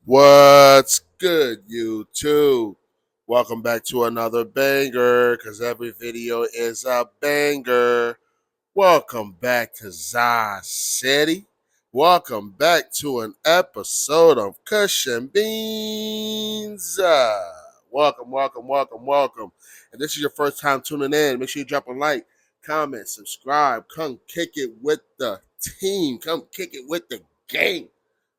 What's good, YouTube? Welcome back to another banger, because every video is a banger. Welcome back to Zah City. Welcome back to an episode of Kush and Beans. Welcome. And this is your first time tuning in. Make sure you drop a like, comment, subscribe. Come kick it with the team. Come kick it with the gang.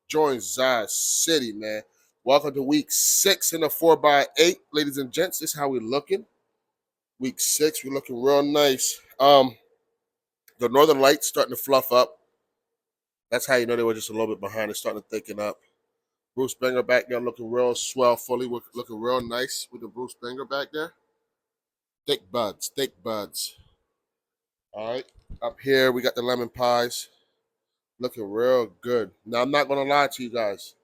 Join Zah City, man. Welcome to week 6 in the 4x8. Ladies and gents, this is how we're looking. Week 6, we're looking real nice. The Northern Lights starting to fluff up. That's how you know they were just a little bit behind. It's starting to thicken up. Bruce Banger back there looking real swell, fully looking real nice with the Bruce Banger back there. Thick buds. All right. Up here, we got the lemon pies. Looking real good. Now, I'm not going to lie to you guys.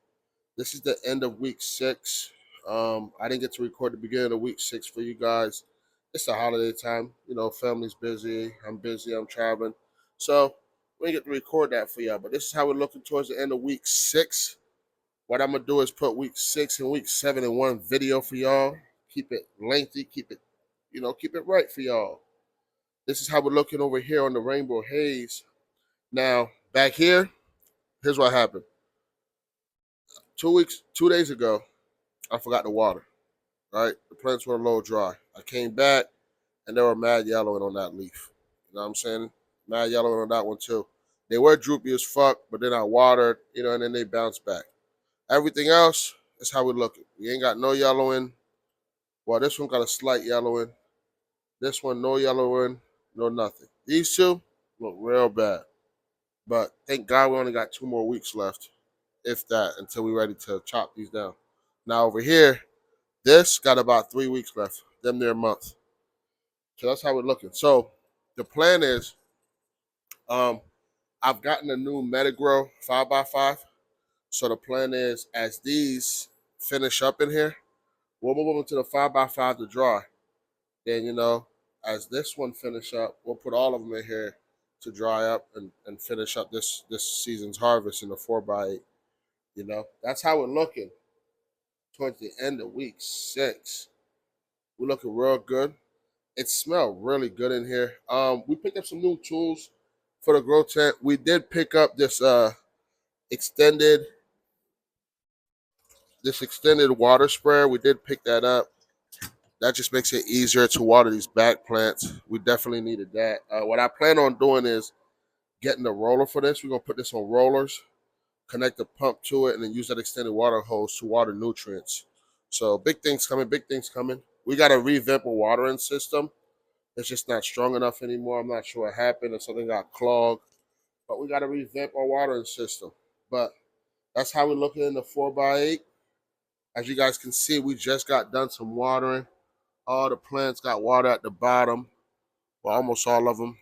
This is the end of week 6. I didn't get to record the beginning of week 6 for you guys. It's the holiday time. You know, family's busy. I'm busy. I'm traveling. So we didn't get to record that for y'all. But this is how we're looking towards the end of week 6. What I'm going to do is put week 6 and week 7 in one video for y'all. Keep it lengthy. Keep it right for y'all. This is how we're looking over here on the Rainbow Haze. Now, back here, here's what happened. 2 days ago, I forgot to water. Right? The plants were a little dry. I came back and they were mad yellowing on that leaf. You know what I'm saying? Mad yellowing on that one too. They were droopy as fuck, but then I watered, and then they bounced back. Everything else is how we looking. We ain't got no yellowing. Well, this one got a slight yellowing. This one, no yellowing, no nothing. These two look real bad. But thank God we only got 2 more weeks left, if that, until we're ready to chop these down. Now over here, this got about 3 weeks left, them near a month. So that's how we're looking. So the plan is, I've gotten a new Metagrow 5x5. So the plan is, as these finish up in here, we'll move them to the 5x5 to dry. Then, as this one finish up, we'll put all of them in here to dry up and finish up this season's harvest in the 4x8. That's how we're looking towards the end of week 6. We're looking real good. It smelled really good in here. We picked up some new tools for the grow tent. We did pick up this extended water sprayer. We did pick that up. That just makes it easier to water these back plants. We definitely needed that. What I plan on doing is getting the roller for this. We're gonna put this on rollers, connect the pump to it, and then use that extended water hose to water nutrients. So big things coming. We got to revamp a watering system. It's just not strong enough anymore. I'm not sure what happened or something got clogged. But we got to revamp our watering system. But that's how we're looking in the 4x8. As you guys can see, we just got done some watering. All the plants got water at the bottom. Well, almost all of them.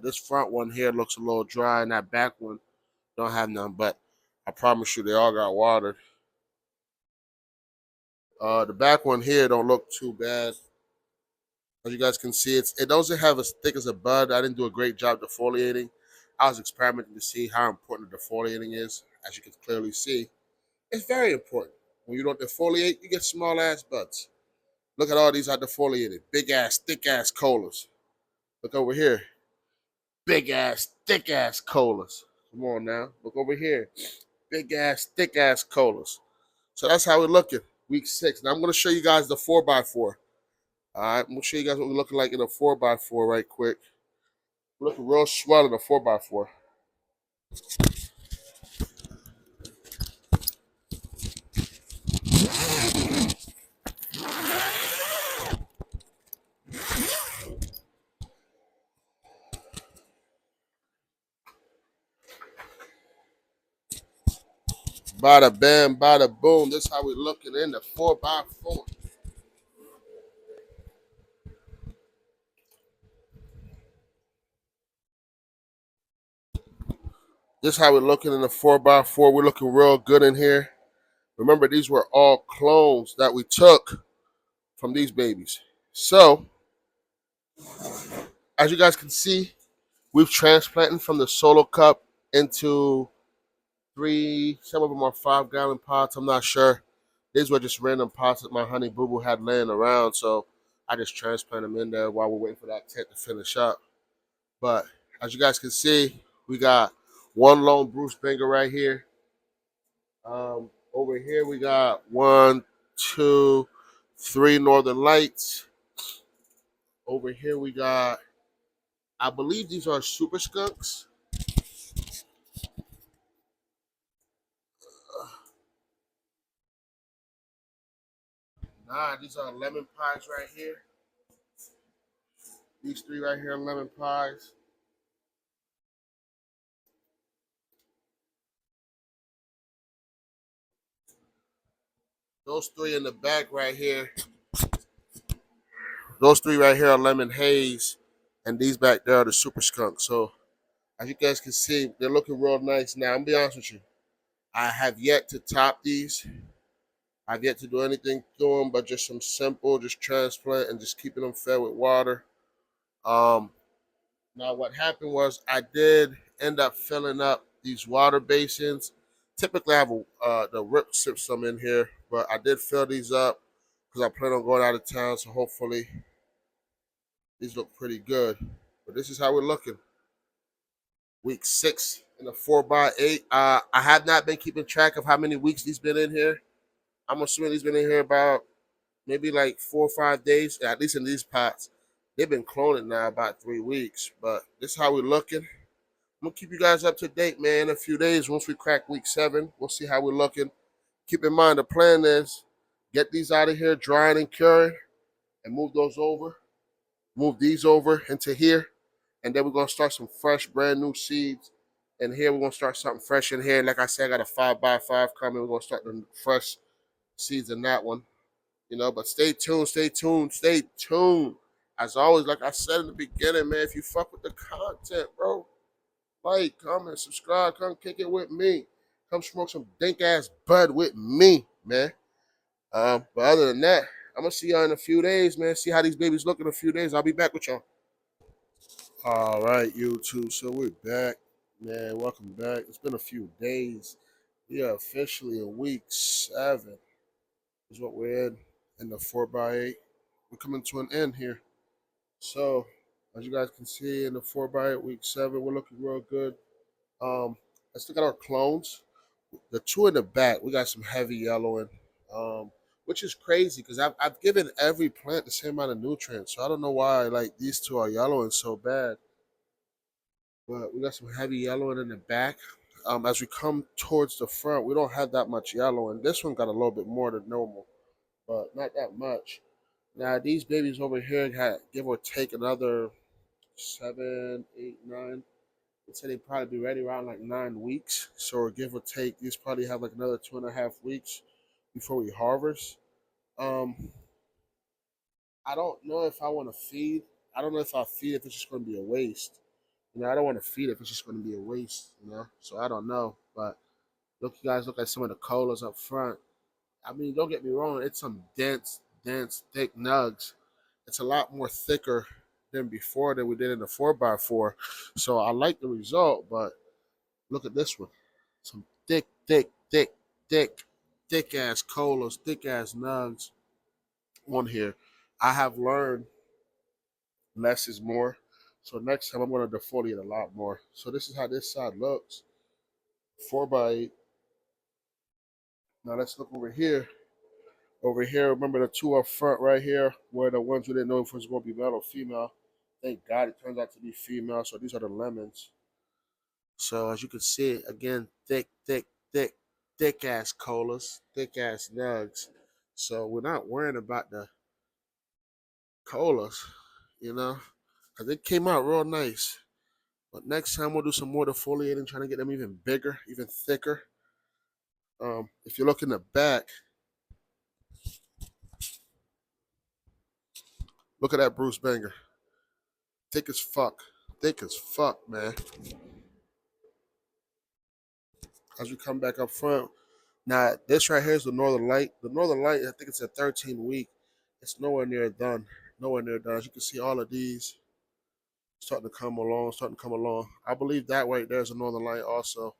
This front one here looks a little dry, and that back one don't have none. But I promise you, they all got watered. The back one here don't look too bad. As you guys can see, it doesn't have as thick as a bud. I didn't do a great job defoliating. I was experimenting to see how important defoliating is. As you can clearly see, it's very important. When you don't defoliate, you get small ass buds. Look at all these are defoliated. Big ass, thick ass colas. Look over here. Big ass, thick ass colas. Come on now. Look over here. Big ass, thick ass colas. So that's how we're looking. Week 6. Now I'm going to show you guys the 4x4. All right, I'm going to show you guys what we're looking like in a 4x4 right quick. We're looking real swell in a 4x4. Bada bam, bada boom. This is how we're looking in the 4x4. This is how we're looking in the 4x4. We're looking real good in here. Remember, these were all clones that we took from these babies. So, as you guys can see, we've transplanted from the solo cup into 3, some of them are 5-gallon pots. I'm not sure. These were just random pots that my honey boo boo had laying around, so I just transplant them in there while we're waiting for that tent to finish up. But as you guys can see, we got one lone Bruce Banger right here. Over here we got 1, 2, 3 Northern Lights. Over here we got, I believe these are super skunks. Nah, these are lemon pies right here. These 3 right here are lemon pies. Those 3 in the back right here, those 3 right here are lemon haze, and these back there are the super skunks. So as you guys can see, they're looking real nice. Now, I'm gonna be honest with you. I have yet to top these. I've yet to do anything to them, but just some simple, just transplant and just keeping them fed with water. Um, Now, what happened was I did end up filling up these water basins. Typically, I have the rip system in here, but I did fill these up because I plan on going out of town. So hopefully, these look pretty good. But this is how we're looking. Week 6 in the 4x8. I have not been keeping track of how many weeks these been in here. I'm assuming these been in here about maybe like 4 or 5 days, at least in these pots. They've been cloning now about 3 weeks, but this is how we're looking. I'm gonna keep you guys up to date, man. In a few days, once we crack week 7, we'll see how we're looking. Keep in mind the plan is get these out of here, drying and curing, and move those over. Move these over into here, and then we're gonna start some fresh, brand new seeds. And here we're gonna start something fresh in here. Like I said, I got a 5x5 coming. We're gonna start the fresh seeds in that one. But stay tuned, stay tuned, stay tuned. As always, like I said in the beginning, man, if you fuck with the content, bro, like, comment, subscribe, come kick it with me. Come smoke some dank ass bud with me, man. But other than that, I'm gonna see y'all in a few days, man. See how these babies look in a few days. I'll be back with y'all. All right, YouTube. So we're back, man. Welcome back. It's been a few days. We are officially in week 7. Is what we're in the 4x8. We're coming to an end here. So as you guys can see in the 4x8 week 7, we're looking real good. Let's look at our clones. The 2 in the back, we got some heavy yellowing, which is crazy because I've given every plant the same amount of nutrients. So I don't know why like these 2 are yellowing so bad. But we got some heavy yellowing in the back. As we come towards the front, we don't have that much yellow, and this one got a little bit more than normal, but not that much. Now these babies over here had give or take another 7, 8, 9. They said they'd probably be ready around like 9 weeks. So give or take, these probably have like another 2.5 weeks before we harvest. Um, I don't know if I want to feed. I don't know if I'll feed if it's just going to be a waste. I don't want to feed if it's just going to be a waste. So I don't know. But look, you guys look at some of the colas up front. I mean, don't get me wrong. It's some dense, dense, thick nugs. It's a lot more thicker than before than we did in the 4x4. So I like the result, but look at this one. Some thick, thick, thick, thick, thick ass colas, thick ass nugs on here. I have learned less is more. So next time I'm going to defoliate a lot more. So this is how this side looks. 4x8. Now let's look over here. Over here, remember the 2 up front right here were the ones we didn't know if it was going to be male or female. Thank God it turns out to be female. So these are the lemons. So as you can see, again, thick, thick, thick, thick ass colas, thick ass nugs. So we're not worrying about the colas, because they came out real nice. But next time we'll do some more defoliating, trying to get them even bigger, even thicker. If you look in the back, look at that Bruce Banger. Thick as fuck. Thick as fuck, man. As we come back up front, now this right here is the Northern Light. The Northern Light, I think it's a 13 week. It's nowhere near done. Nowhere near done. As you can see, all of these starting to come along, starting to come along. I believe that right there is a Northern Light also.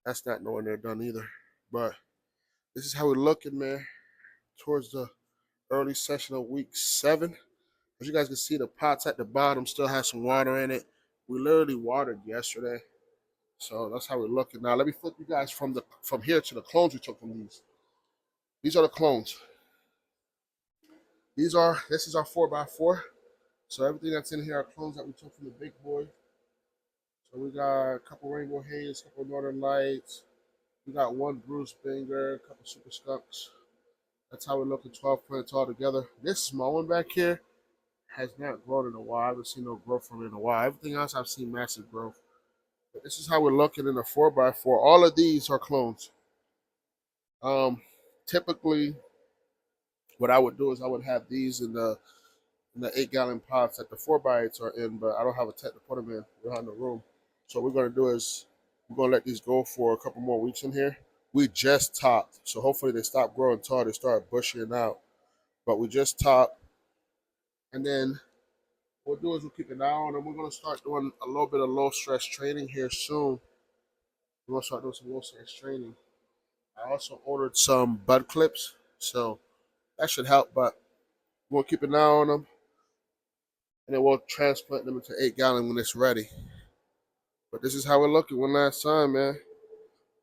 That's not knowing they're done either. But this is how we're looking, man, towards the early session of week 7. As you guys can see, the pots at the bottom still has some water in it. We literally watered yesterday. So that's how we're looking. Now let me flip you guys from here to the clones we took from these. These are the clones. This is our 4x4. So everything that's in here are clones that we took from the big boy. So we got a couple Rainbow Haze, a couple Northern Lights. We got one Bruce Banger, a couple Super Skunks. That's how we're looking 12 plants all together. This small one back here has not grown in a while. I haven't seen no growth from it in a while. Everything else I've seen massive growth. But this is how we're looking in a 4x4. All of these are clones. Typically, what I would do is I would have these in the 8-gallon pots that the 4x8s are in, but I don't have a tent to put them in. We don't have no room. So what we're gonna do is we're gonna let these go for a couple more weeks in here. We just topped, so hopefully they stop growing tall. They start bushing out, but we just topped, and then what we'll do is we'll keep an eye on them. We're gonna start doing a little bit of low stress training here soon. We're gonna start doing some low stress training. I also ordered some bud clips, so that should help. But we'll keep an eye on them, and then we'll transplant them into 8-gallon when it's ready. But this is how we're looking one last time, man.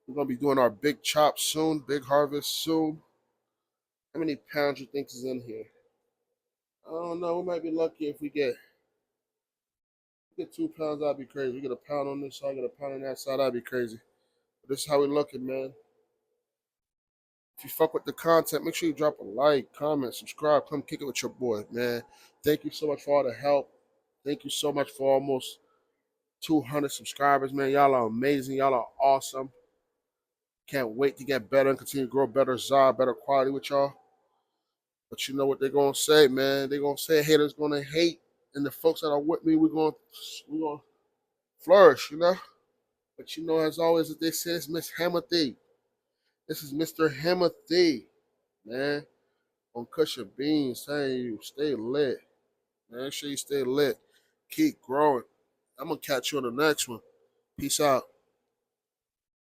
We're gonna be doing our big chop soon, big harvest soon. How many pounds you think is in here? I don't know. We might be lucky if we get 2 pounds. That'd be crazy. We get a pound on this side, get a pound on that side. That'd be crazy. But this is how we're looking, man. If you fuck with the content, make sure you drop a like, comment, subscribe. Come kick it with your boy, man. Thank you so much for all the help. Thank you so much for almost 200 subscribers, man. Y'all are amazing. Y'all are awesome. Can't wait to get better and continue to grow better better quality with y'all. But you know what they're gonna say, man. They're gonna say haters gonna hate, and the folks that are with me, we're gonna flourish, you know. But you know, as always, as they say, it's Miss Hammerthy. This is Mr. Hammerthy, man. On Kush and Beans, saying you stay lit, man. Make sure you stay lit. Keep growing. I'm gonna catch you on the next one. Peace out.